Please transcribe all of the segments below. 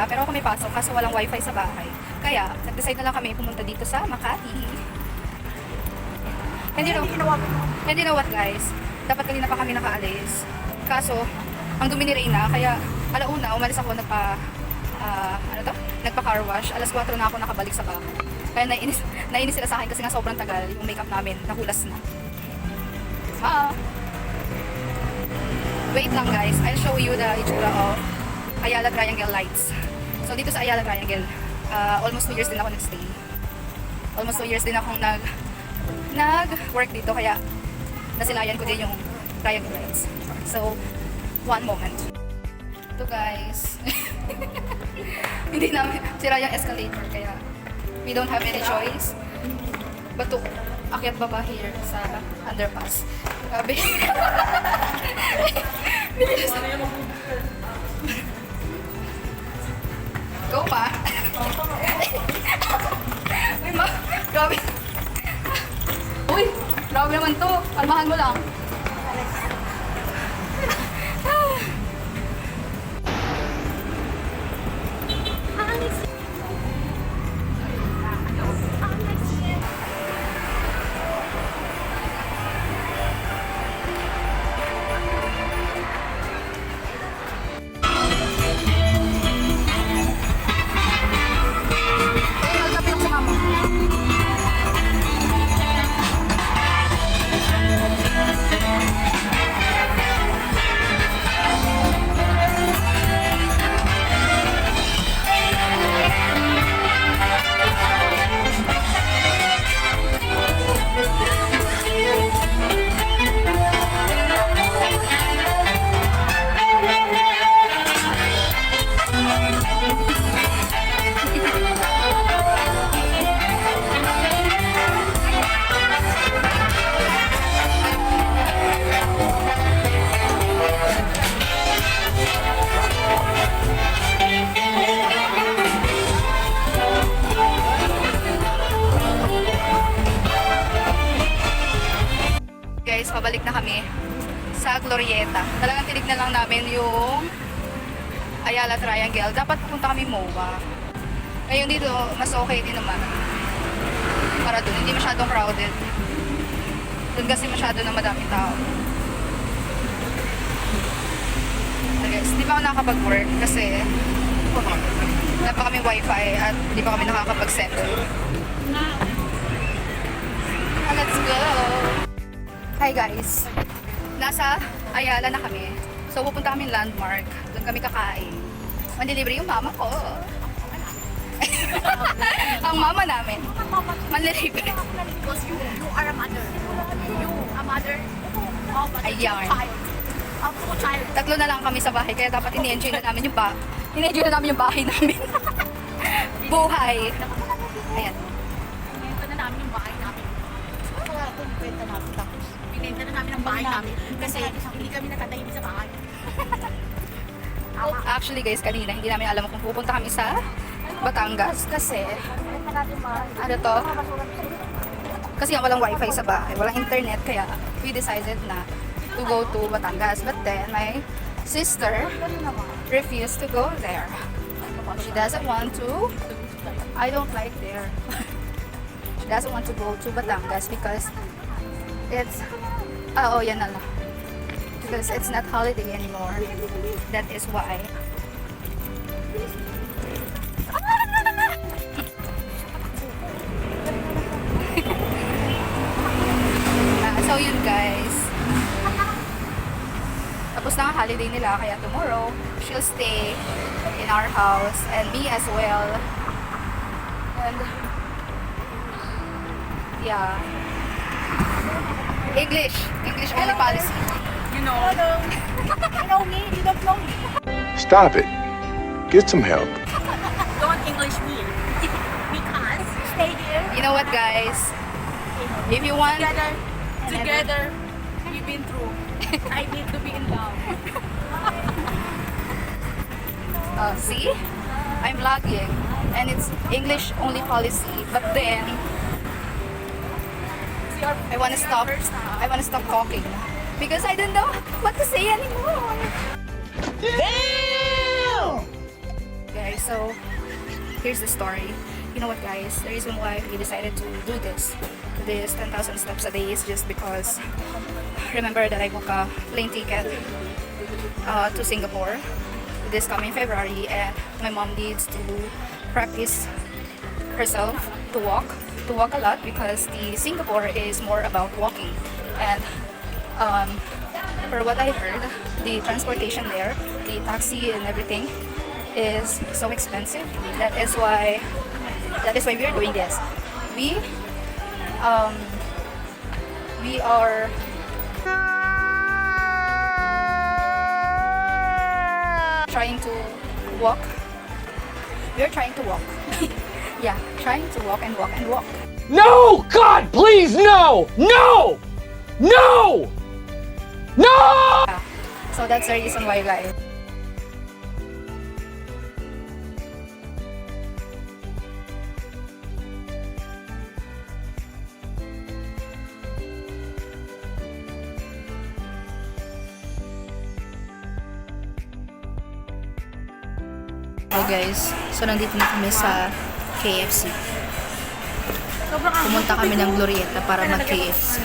sila, pero ako may pasok kaso walang wifi sa bahay. Kaya, nag-decide na lang kami pumunta dito sa Makati. And you know what guys? Dapat kanina pa kami nakaalis. Kaso, ang dumi ni Reyna, kaya alauna, umalis ako nagpa-car wash. Alas 4 na ako nakabalik sa bahay. Kaya nainis sila sa akin kasi nga sobrang tagal yung makeup namin, nahulas na. Wait lang guys, I'll show you the itsura of Ayala Triangle lights. So dito sa Ayala Triangle, almost 2 years din ako nag-stay. Almost 2 years din akong nag-work dito, kaya nasilayan ko din yung triangle lights. So, one moment. Ito guys. Hindi namin sira yung escalator, kaya we don't have any choice but to akyat baba here sa underpass. Grabe. Go pa. Grabe. Uy, grabe naman to. Kalmahan mo lang. Pabalik na kami sa Glorieta. Talagang tinignan lang namin yung Ayala Triangle. Dapat pupunta kami MOA. Ngayon dito, mas okay din naman. Para doon, hindi masyadong crowded. Doon kasi masyado na madaming tao. So guys, di pa ako nakakapag-work kasi wala pa kami wifi at di pa kami nakakapag-send. Let's go! Hi guys! Nasa Ayala na kami. So pupunta kami Landmark. Doon kami kakain. Manlilibre yung mama ko. Ang mama namin. Manlilibre. Because you are a mother. You a mother of a Ayan. child. Of a child. Tatlo na lang kami sa bahay. Kaya dapat ini-enjoy na namin yung ini-enjoy na namin yung bahay namin. Buhay. Ayan. Pinenta na namin yung bahay namin. Pinenta namin tapos. Pinenta na namin ang bahay namin. Kasi hindi kami nakatahimik sa bahay. Actually guys, kanina hindi namin alam kung pupunta kami sa Batangas kasi ano to? Kasi nga walang wifi sa bahay, walang internet, kaya we decided na to go to Batangas. But then my sister refused to go there. She doesn't want to. I don't like there. She doesn't want to go to Batangas because it's yan na lang. Because it's not holiday anymore. That is why. So yun guys. Tapos na ang holiday nila, kaya tomorrow she'll stay in our house and me as well. And yeah. English only policy. You know. You know me. You don't know me. Stop it. Get some help. Don't English me. Because stay here. You know what guys? If you want Together, we've been through. I need to be in love. see? I'm vlogging and it's English only policy, but then I want to stop talking because I don't know what to say anymore. Damn! Guys, So, here's the story. You know what, guys? The reason why we decided to do this 10,000 steps a day is just because remember that I booked a plane ticket to Singapore this coming February, and my mom needs to practice herself to walk a lot because the Singapore is more about walking. And for what I heard, the transportation there, the taxi and everything is so expensive. That is why we are doing this. We are trying to walk. We are trying to walk. Yeah, trying to walk and walk and walk. No! God, please, no! No! No! No! Yeah. So that's the reason why, guys. Okay guys, so nandito na kami sa KFC. Pumunta kami ng Glorieta para mag-KFC.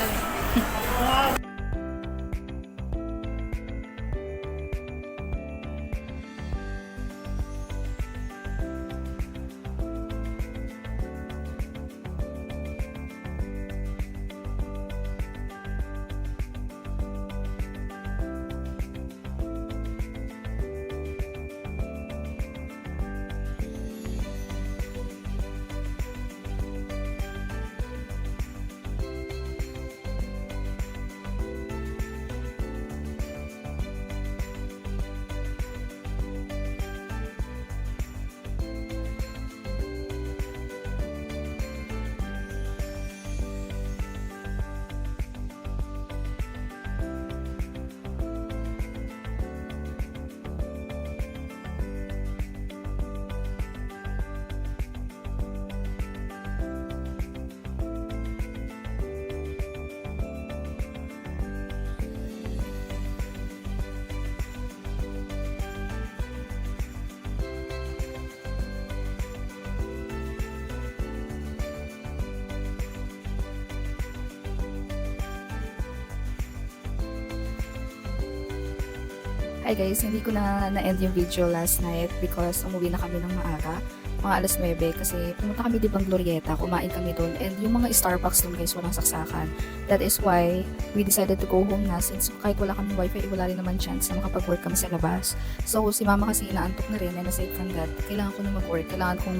Hi guys, hindi ko na-end yung video last night because umuwi na kami ng maaga, mga alas 9 kasi pumunta kami di bang Glorieta, kumain kami doon, and yung mga Starbucks doon guys walang saksakan. That is why we decided to go home na since kahit wala kami wifi, wala rin naman chance na makapag-work kami sa labas. So si mama kasi inaantok na rin, and aside from that, kailangan ko na mag-work, kailangan kong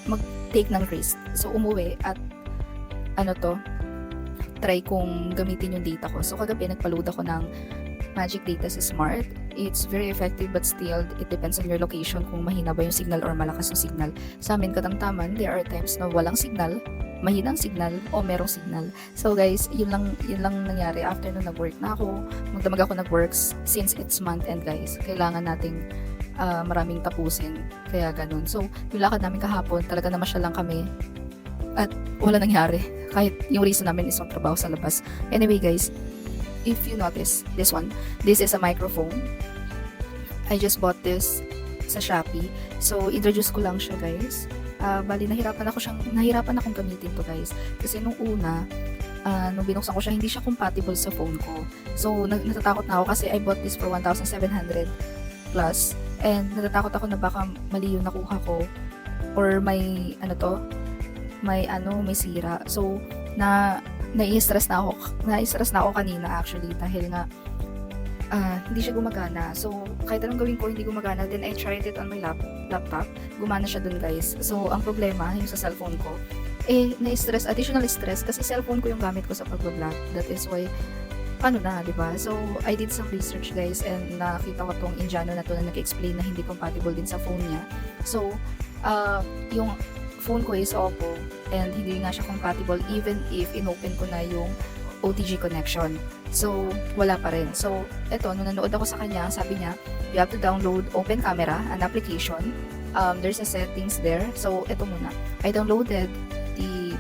mag-take ng risk. So umuwi at try kong gamitin yung data ko. So kagabi nagpa-load ako ng Magic Data sa Smart. It's very effective but still it depends on your location kung mahina ba yung signal or malakas yung signal. Sa amin katamtaman, there are times na walang signal, mahinang signal o merong signal. So guys, yun lang nangyari after nung nag-work na ako. Magdamag ako nag-works since it's month end guys. Kailangan nating maraming tapusin. Kaya ganun. So, yung lakad namin kahapon, talaga namasya lang kami at wala nangyari. Kahit yung reason namin is magtrabaho sa labas. Anyway guys, if you notice this one, this is a microphone. I just bought this sa Shopee. So, introduce ko lang siya guys. Bali, nahirapan akong gamitin to guys. Kasi nung una, nung binuksan ko siya, hindi siya compatible sa phone ko. So, natatakot na ako kasi I bought this for 1,700 plus. And natatakot ako na baka mali yung nakuha ko. Or may, may sira. So, nai-stress na ako kanina actually dahil nga hindi siya gumagana. So, kahit anong gawin ko hindi gumagana, then I tried it on my laptop. Gumana siya dun guys. So, ang problema yung sa cellphone ko, additional stress kasi cellphone ko yung gamit ko sa pag-vlog. That is why diba? So, I did some research guys and nakita ko tong Indiano na to na nag-explain na hindi compatible din sa phone niya. So, yung phone ko is Oppo and hindi nga siya compatible even if inopen ko na yung OTG connection. So, wala pa rin. So, eto, nung nanood ako sa kanya, sabi niya, you have to download Open Camera, an application. There's a settings there. So, eto muna. I downloaded the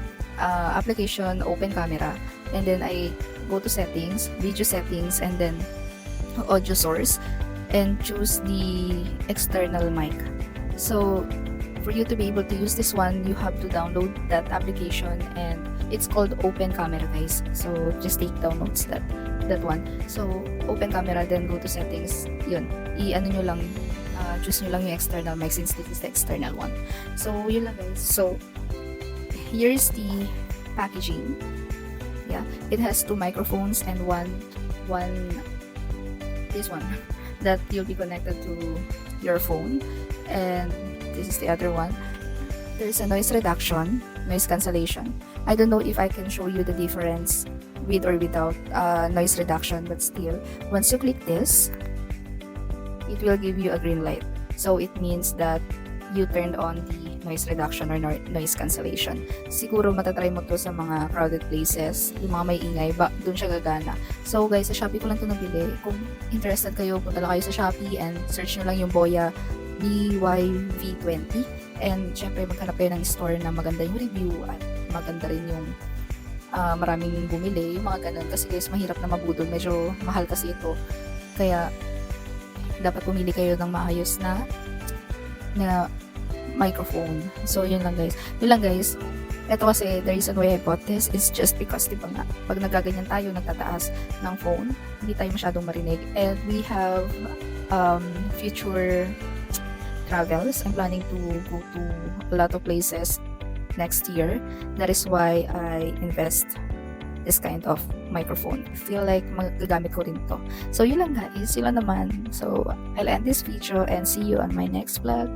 application Open Camera and then I go to settings, video settings, and then audio source and choose the external mic. So for you to be able to use this one, you have to download that application, and it's called Open Camera, guys. So just take down notes that one. So Open Camera, then go to settings. Yun, i-ano nyo lang, choose nyo lang yung external mic since this is the external one. So yun lang, guys. So here's the packaging. Yeah, it has 2 microphones and one this one that you'll be connected to your phone, and this is the other one. There's a noise reduction, noise cancellation. I don't know if I can show you the difference with or without noise reduction, but still, once you click this, it will give you a green light. So it means that you turned on the noise reduction or noise cancellation. Siguro matatry mo to sa mga crowded places, yung mga may ingay, dun siya gagana. So guys, sa Shopee ko lang to nabili. Kung interested kayo, punta lang kayo sa Shopee and search nyo lang yung Boya BYV20. And syempre maghanap kayo ng store na maganda yung review at maganda rin yung maraming bumili, yung mga ganun. Kasi guys, mahirap na mabudol. Medyo mahal kasi ito. Kaya dapat pumili kayo ng maayos na microphone. So yun lang guys. Ito kasi the reason why I bought this is just because diba nga, pag nagaganyan tayo, nagtataas ng phone, hindi tayo masyadong marinig. And we have future travels. I'm planning to go to a lot of places next year. That is why I invest this kind of microphone. I feel like magagamit ko rin to. So yun lang guys, yun lang naman. So I'll end this video and see you on my next vlog.